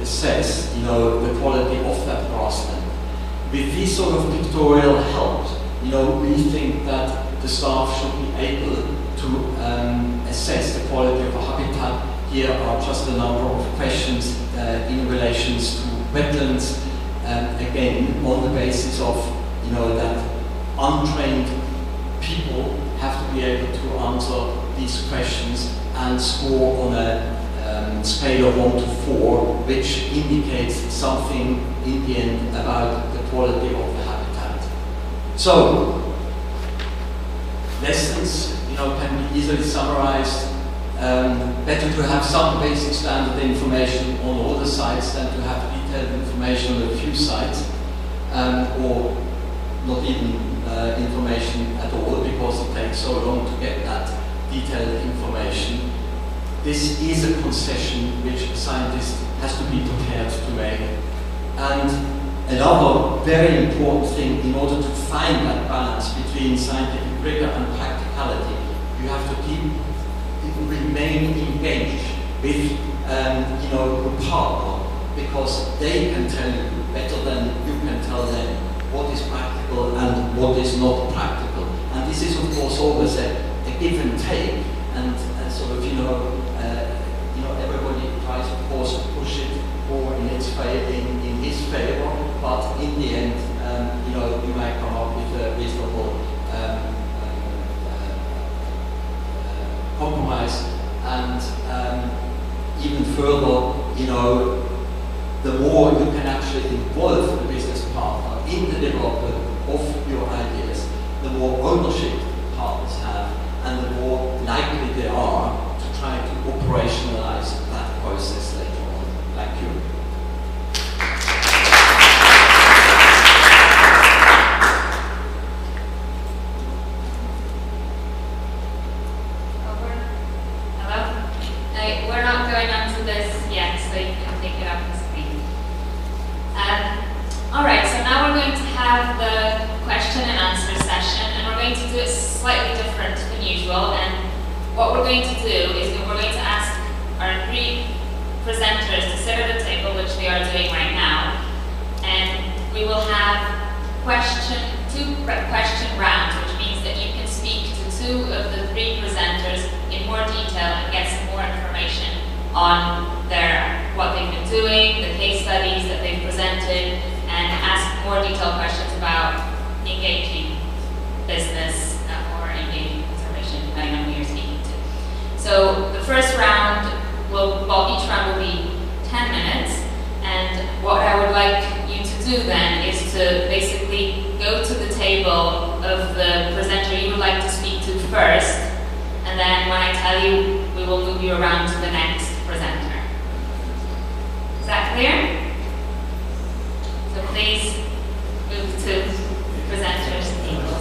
assess, you know, the quality of that grassland. With this sort of pictorial help, you know, we think that the staff should be able to assess the quality of a habitat. Here are just a number of questions in relation to wetlands, again, on the basis of, you know, that untrained people have to be able to answer these questions and score on a scale of 1 to 4, which indicates something in the end about the quality of the habitat. So, lessons, you know, can be easily summarized. Better to have some basic standard information on all the sites than to have detailed information on a few sites, or not even information at all, because it takes so long to get that detailed information. This is a concession which a scientist has to be prepared to make. And another very important thing, in order to find that balance between scientific rigor and practicality, you have to remain engaged with you know, a partner, because they can tell you better than you can tell them what is practical and what is not practical. And this is, of course, always a give and take, and sort of, you know, everybody tries, of course, to push it more in its favor, in his favor, but in the end, you know, you might come up with a reasonable compromise. And even further, you know, the more you can actually involve the business partner in the development of your ideas, the more ownership partners have, and the more likely they are to try to operationalize that process later on. Thank you. We're not going on to this yet, so you can pick it up on screen. Alright, so now we're going to have the question and answer session, and we're going to do it slightly different than usual. And what we're going to do is that we're going to ask our 3 presenters to sit at a table, which they are doing right now, and we will have two question rounds, which means that you can speak to 2 of the 3 presenters in more detail and get some more information on what they've been doing, the case studies that they've presented, and ask more detailed questions about engaging business or engaging conservation, depending on who you're speaking to. So the first round each round will be 10 minutes, and what I would like you to do then is to basically go to the table of the presenter you would like to speak to first, and then when I tell you, we will move you around to the next presenter. Is that clear? So please move to the presenters' tables.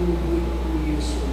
we usually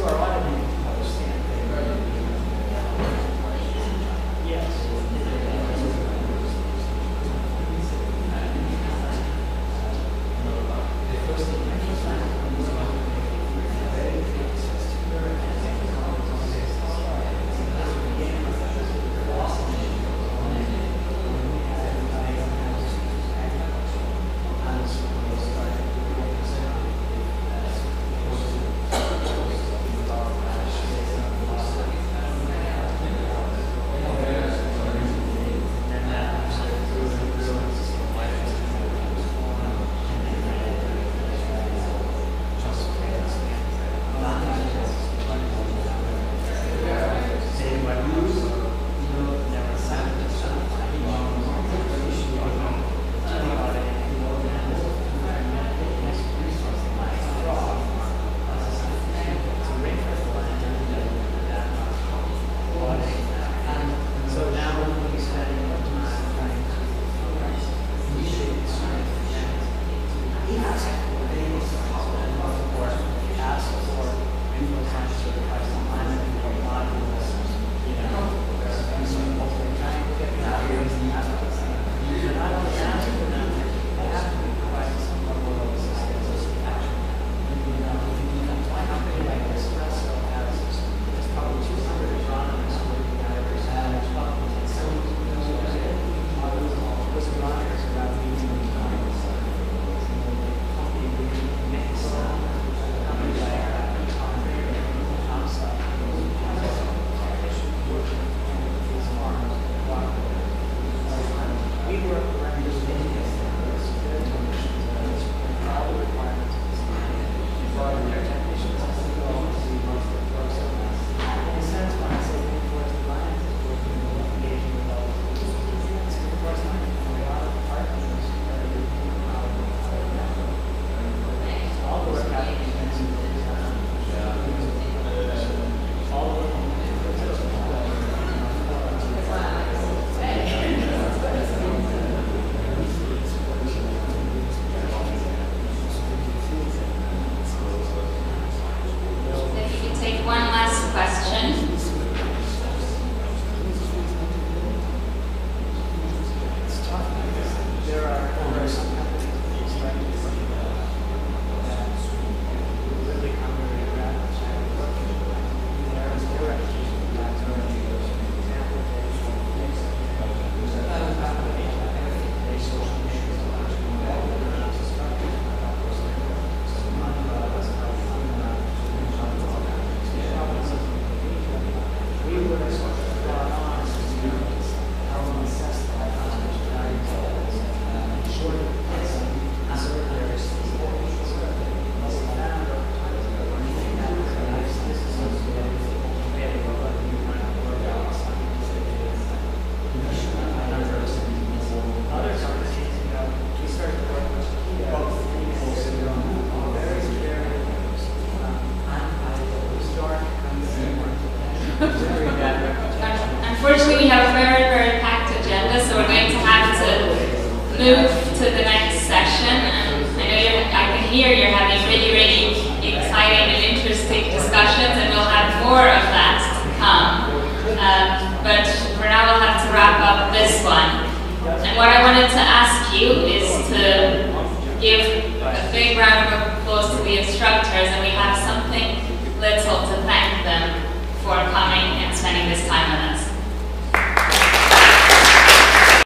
do our auditing post. Yes. Unfortunately, we have a very, very packed agenda, so we're going to have to move to the next session. And I can hear you're having really, really exciting and interesting discussions, and we'll have more of that to come. But for now, we'll have to wrap up this one. And what I wanted to ask you is to give a big round of applause to the instructors, and we have something little to thank them